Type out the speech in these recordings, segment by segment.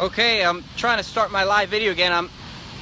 Okay, I'm trying to start my live video again. I'm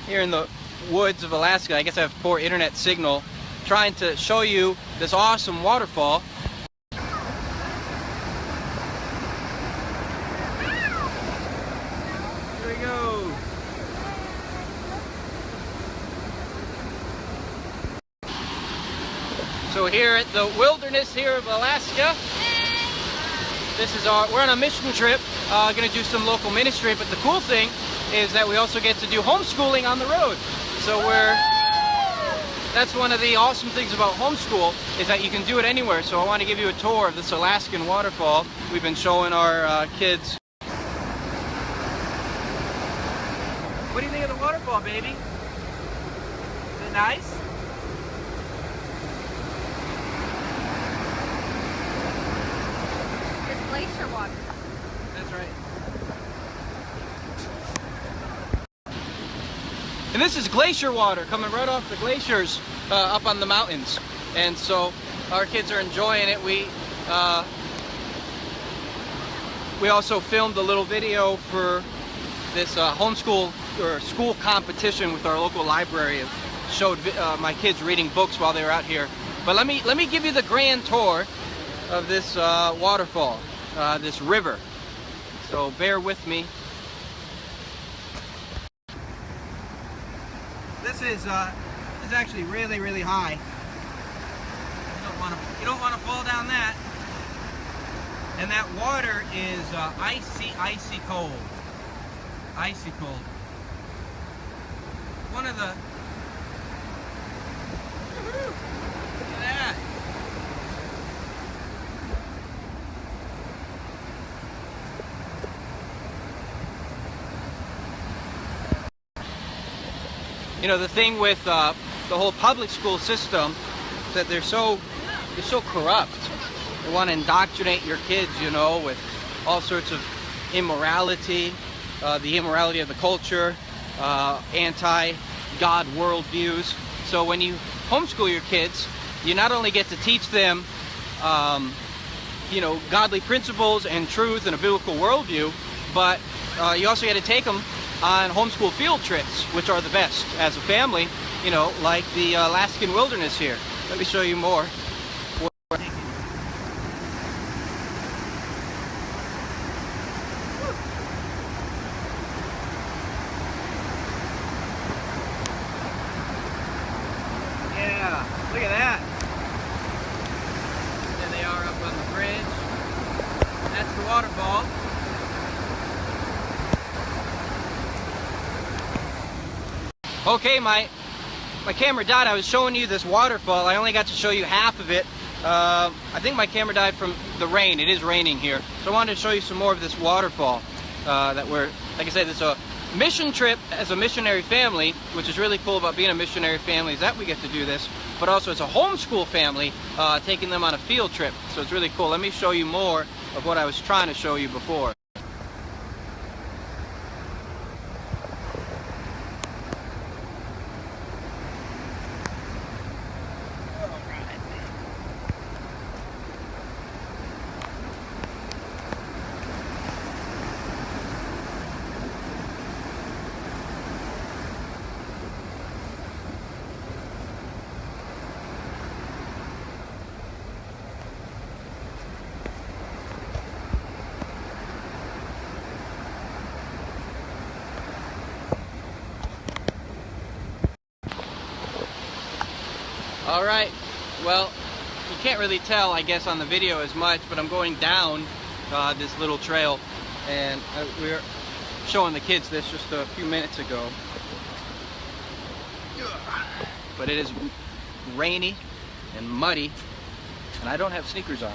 here in the woods of Alaska. I guess I have poor internet signal. Trying to show you this awesome waterfall. Here we go. So here at the wilderness here of Alaska, this is we're on a mission trip, going to do some local ministry, but the cool thing is that we also get to do homeschooling on the road. So that's one of the awesome things about homeschool, is that you can do it anywhere. So I want to give you a tour of this Alaskan waterfall we've been showing our kids. What do you think of the waterfall, baby? Is it nice? Glacier water. That's right. And this is glacier water coming right off the glaciers up on the mountains. And so our kids are enjoying it. We also filmed a little video for this homeschool or school competition with our local library. It showed my kids reading books while they were out here. But let me give you the grand tour of this waterfall. This river. So bear with me. This is actually really, really high. You don't want to fall down that. And that water is icy cold. Icy cold. One of the Look at that. You know, the thing with the whole public school system is that they're so corrupt. They want to indoctrinate your kids, you know, with all sorts of immorality, the immorality of the culture, anti-God worldviews. So when you homeschool your kids, you not only get to teach them, you know, godly principles and truth and a biblical worldview, but you also get to take them on homeschool field trips, which are the best as a family, you know, like the Alaskan wilderness here. Let me show you more. Yeah, look at that. There they are up on the bridge. That's the waterfall. Okay, my camera died. I was showing you this waterfall. I only got to show you half of it. I think my camera died from the rain. It is raining here. So I wanted to show you some more of this waterfall that we're, like I said, it's a mission trip as a missionary family, which is really cool about being a missionary family, is that we get to do this, but also as a homeschool family, taking them on a field trip. So it's really cool. Let me show you more of what I was trying to show you before. Alright, well, you can't really tell, I guess, on the video as much, but I'm going down this little trail, and we were showing the kids this just a few minutes ago. But it is rainy and muddy, and I don't have sneakers on.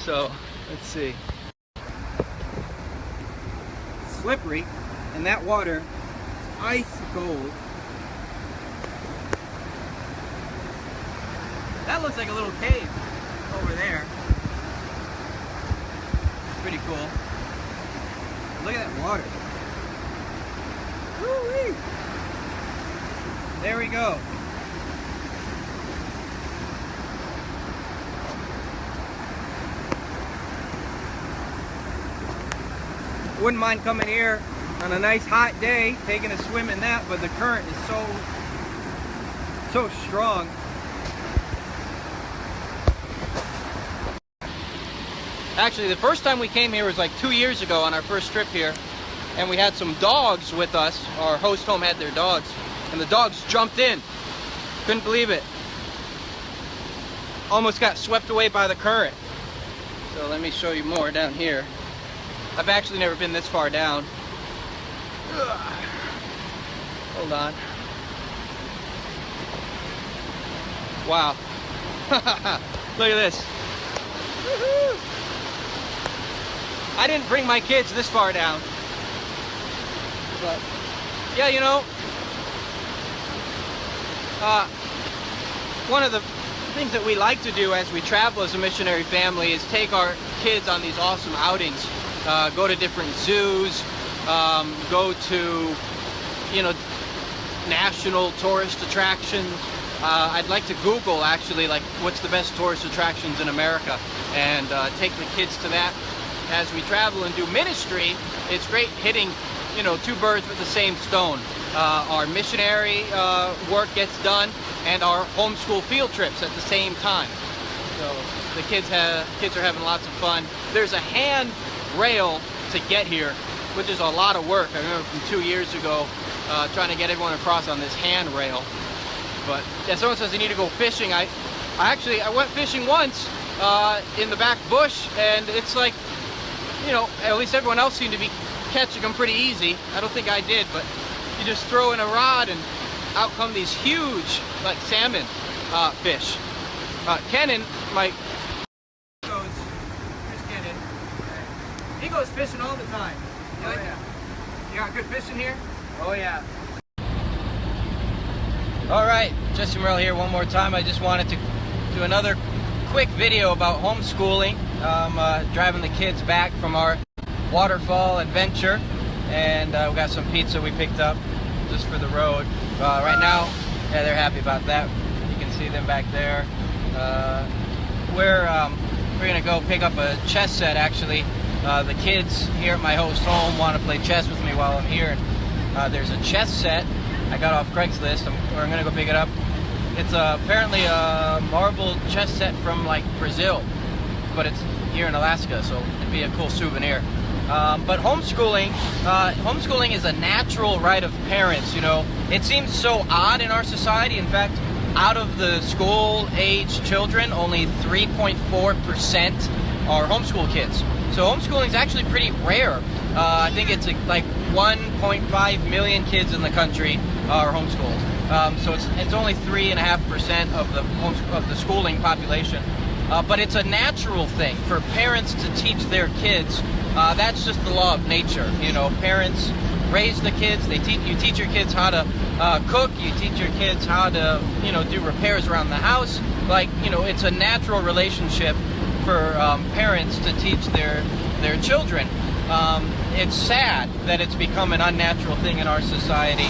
So, let's see. Slippery, and that water is ice cold. That looks like a little cave over there. Pretty cool. Look at that water. Woo-wee. There we go. Wouldn't mind coming here on a nice hot day, taking a swim in that, but the current is so strong. Actually, the first time we came here was like 2 years ago on our first trip here, and we had some dogs with us. Our host home had their dogs, and the dogs jumped in. Couldn't believe it. Almost got swept away by the current. So let me show you more down here. I've actually never been this far down. Ugh. Hold on. Wow. Look at this. Woohoo! I didn't bring my kids this far down. But yeah, you know, one of the things that we like to do as we travel as a missionary family is take our kids on these awesome outings. Go to different zoos, go to, you know, national tourist attractions. I'd like to Google actually, like, what's the best tourist attractions in America, and take the kids to that. As we travel and do ministry, it's great hitting, you know, two birds with the same stone. Our missionary work gets done, and our homeschool field trips at the same time. So the kids are having lots of fun. There's a hand rail to get here, which is a lot of work. I remember from 2 years ago trying to get everyone across on this hand rail. But yeah, someone says they need to go fishing. I went fishing once in the back bush, and it's like, you know, at least everyone else seemed to be catching them pretty easy. I don't think I did, but you just throw in a rod and out come these huge, like, salmon fish. Kenan, he goes fishing all the time. You like that? You got good fishing here? Oh yeah. All right, Jesse Morrell here one more time. I just wanted to do another quick video about homeschooling. I'm driving the kids back from our waterfall adventure, and we got some pizza we picked up just for the road. Right now, yeah, they're happy about that. You can see them back there. We're gonna go pick up a chess set. Actually, the kids here at my host home want to play chess with me while I'm here. There's a chess set I got off Craigslist. I'm gonna go pick it up. It's apparently a marble chess set from, like, Brazil, but it's here in Alaska, so it'd be a cool souvenir. But homeschooling is a natural right of parents. You know, it seems so odd in our society. In fact, out of the school-age children, only 3.4% are homeschool kids. So homeschooling is actually pretty rare. I think it's like 1.5 million kids in the country are homeschooled. So it's only 3.5% of the schooling population. But it's a natural thing for parents to teach their kids. That's just the law of nature. You know, parents raise the kids. You teach your kids how to cook. You teach your kids how to, you know, do repairs around the house. Like, you know, it's a natural relationship for parents to teach their children. It's sad that it's become an unnatural thing in our society.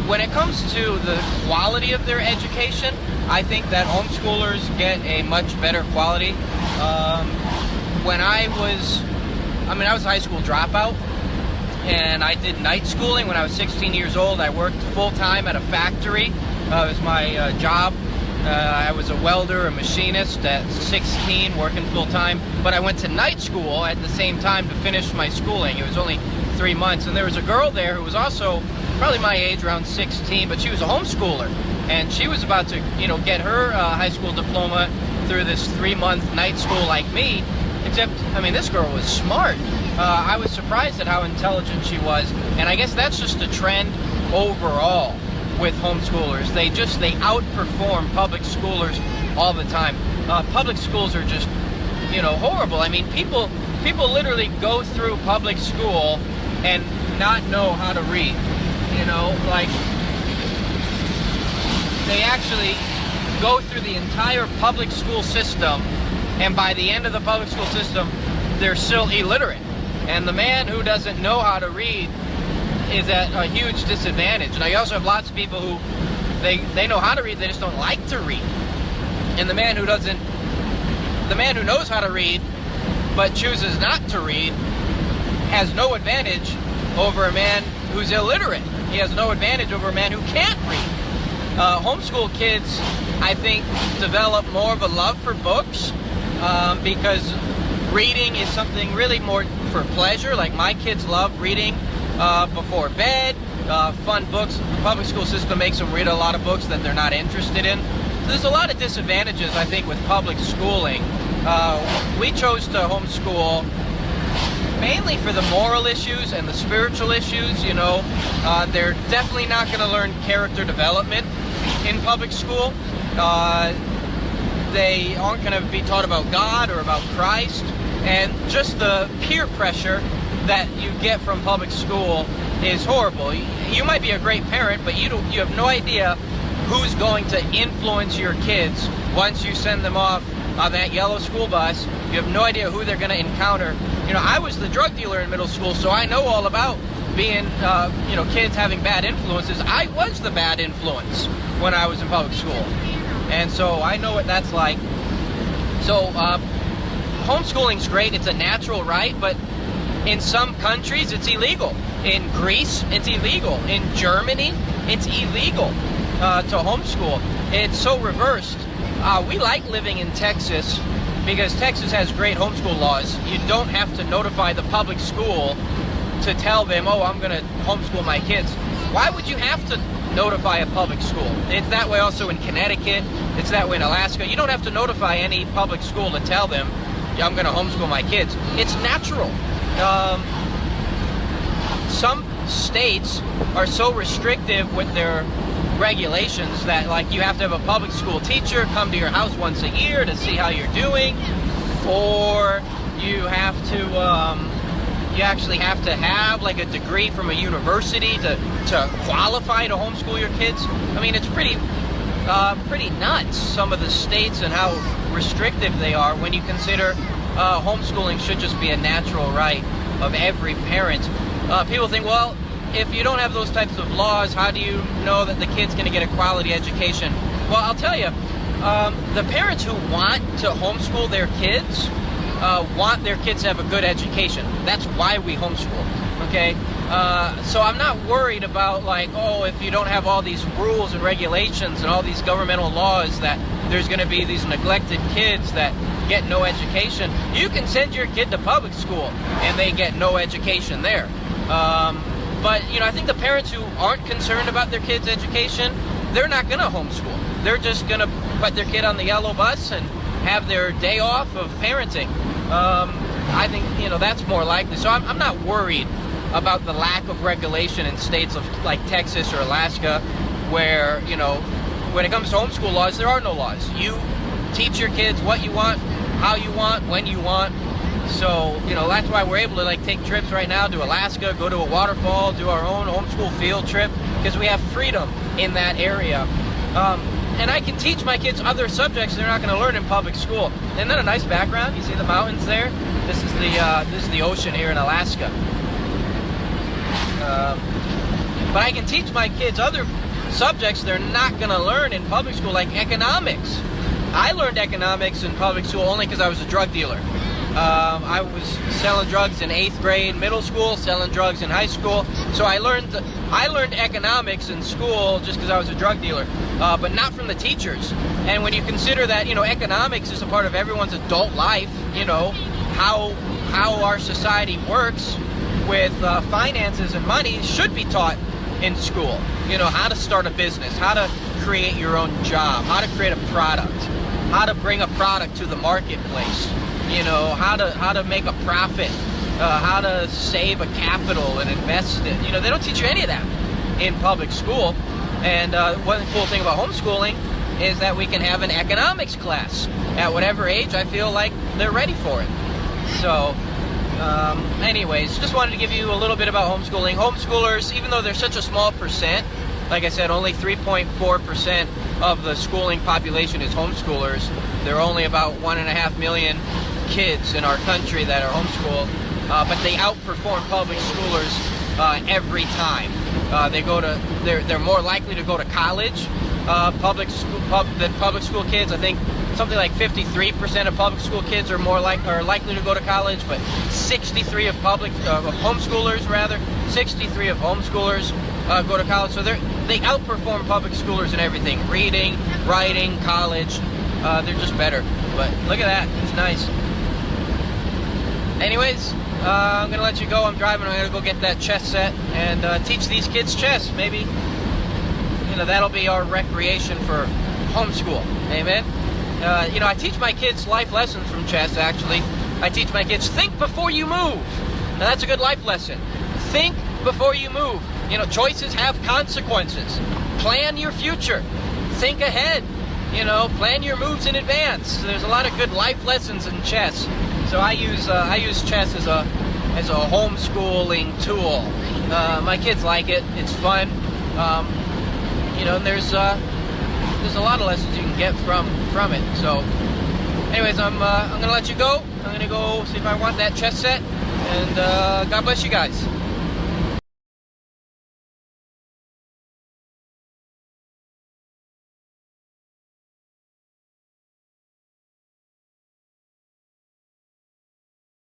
When it comes to the quality of their education, I think that homeschoolers get a much better quality. When I was a high school dropout, and I did night schooling when I was 16 years old. I worked full-time at a factory. It was my job. I was a welder, a machinist at 16, working full-time. But I went to night school at the same time to finish my schooling. It was only 3 months. And there was a girl there who was also probably my age, around 16, but she was a homeschooler. And she was about to, you know, get her high school diploma through this 3-month night school like me. Except, I mean, this girl was smart. I was surprised at how intelligent she was. And I guess that's just a trend overall with homeschoolers. They outperform public schoolers all the time. Public schools are just, you know, horrible. I mean, people literally go through public school and not know how to read. You know, like, they actually go through the entire public school system, and by the end of the public school system, they're still illiterate. And the man who doesn't know how to read is at a huge disadvantage. Now, you also have lots of people who they know how to read, they just don't like to read. And the man who knows how to read but chooses not to read, has no advantage over a man who's illiterate. He has no advantage over a man who can't read. Homeschool kids, I think, develop more of a love for books because reading is something really more for pleasure. Like my kids love reading before bed, fun books. The public school system makes them read a lot of books that they're not interested in. So there's a lot of disadvantages, I think, with public schooling. We chose to homeschool mainly for the moral issues and the spiritual issues. You know, they're definitely not going to learn character development in public school. They aren't going to be taught about God or about Christ, and just the peer pressure that you get from public school is horrible. You might be a great parent, but you have no idea who's going to influence your kids once you send them off on that yellow school bus. You have no idea who they're going to encounter. You know, I was the drug dealer in middle school, so I know all about being, you know, kids having bad influences. I was the bad influence when I was in public school, and so I know what that's like. So homeschooling's great. It's a natural right, but in some countries it's illegal. In Greece, it's illegal. In Germany, it's illegal to homeschool. It's so reversed. We like living in Texas because Texas has great homeschool laws. You don't have to notify the public school to tell them, oh, I'm going to homeschool my kids. Why would you have to notify a public school? It's that way also in Connecticut. It's that way in Alaska. You don't have to notify any public school to tell them, yeah, I'm going to homeschool my kids. It's natural. Some states are so restrictive with their regulations that, like, you have to have a public school teacher come to your house once a year to see how you're doing, or you have to you actually have to have like a degree from a university to qualify to homeschool your kids. I mean, it's pretty nuts, some of the states and how restrictive they are when you consider homeschooling should just be a natural right of every parent. People think, well, if you don't have those types of laws, how do you know that the kid's going to get a quality education? Well, I'll tell you, the parents who want to homeschool their kids want their kids to have a good education. That's why we homeschool, okay? So I'm not worried about, like, oh, if you don't have all these rules and regulations and all these governmental laws, that there's going to be these neglected kids that get no education. You can send your kid to public school and they get no education there. But, you know, I think the parents who aren't concerned about their kids' education, they're not going to homeschool. They're just going to put their kid on the yellow bus and have their day off of parenting. I think, you know, that's more likely. So I'm not worried about the lack of regulation in states of like Texas or Alaska, where, you know, when it comes to homeschool laws, there are no laws. You teach your kids what you want, how you want, when you want. So, you know, that's why we're able to, like, take trips right now to Alaska, go to a waterfall, do our own homeschool field trip, because we have freedom in that area. And I can teach my kids other subjects they're not going to learn in public school. Isn't that a nice background? You see the mountains there? This is the ocean here in Alaska. But I can teach my kids other subjects they're not going to learn in public school, like economics. I learned economics in public school only because I was a drug dealer. I was selling drugs in 8th grade, middle school, selling drugs in high school. So I learned economics in school just because I was a drug dealer, but not from the teachers. And when you consider that, you know, economics is a part of everyone's adult life, you know, how our society works with finances and money should be taught in school. You know, how to start a business, how to create your own job, how to create a product, how to bring a product to the marketplace. You know, how to make a profit, how to save a capital and invest it. You know, they don't teach you any of that in public school. And one cool thing about homeschooling is that we can have an economics class at whatever age I feel like they're ready for it. So, anyways, just wanted to give you a little bit about homeschooling. Homeschoolers, even though they're such a small percent, like I said, only 3.4% of the schooling population is homeschoolers. There are only about 1.5 million kids in our country that are homeschooled, but they outperform public schoolers every time. They're more likely to go to college. public school kids. I think something like 53% of public school kids are likely to go to college, but 63 of homeschoolers rather. 63 of homeschoolers go to college, so they outperform public schoolers in everything: reading, writing, college. They're just better. But look at that, it's nice. Anyways, I'm gonna let you go. I'm driving. I'm gonna go get that chess set and teach these kids chess. Maybe, you know, that'll be our recreation for homeschool. Amen. You know, I teach my kids life lessons from chess. Actually, I teach my kids, think before you move. Now that's a good life lesson. Think before you move. You know, choices have consequences. Plan your future. Think ahead. You know, plan your moves in advance. So there's a lot of good life lessons in chess. So I use chess as a homeschooling tool. My kids like it. It's fun. You know, and there's a lot of lessons you can get from it. So, anyways, I'm gonna let you go. I'm gonna go see if I want that chess set. And God bless you guys.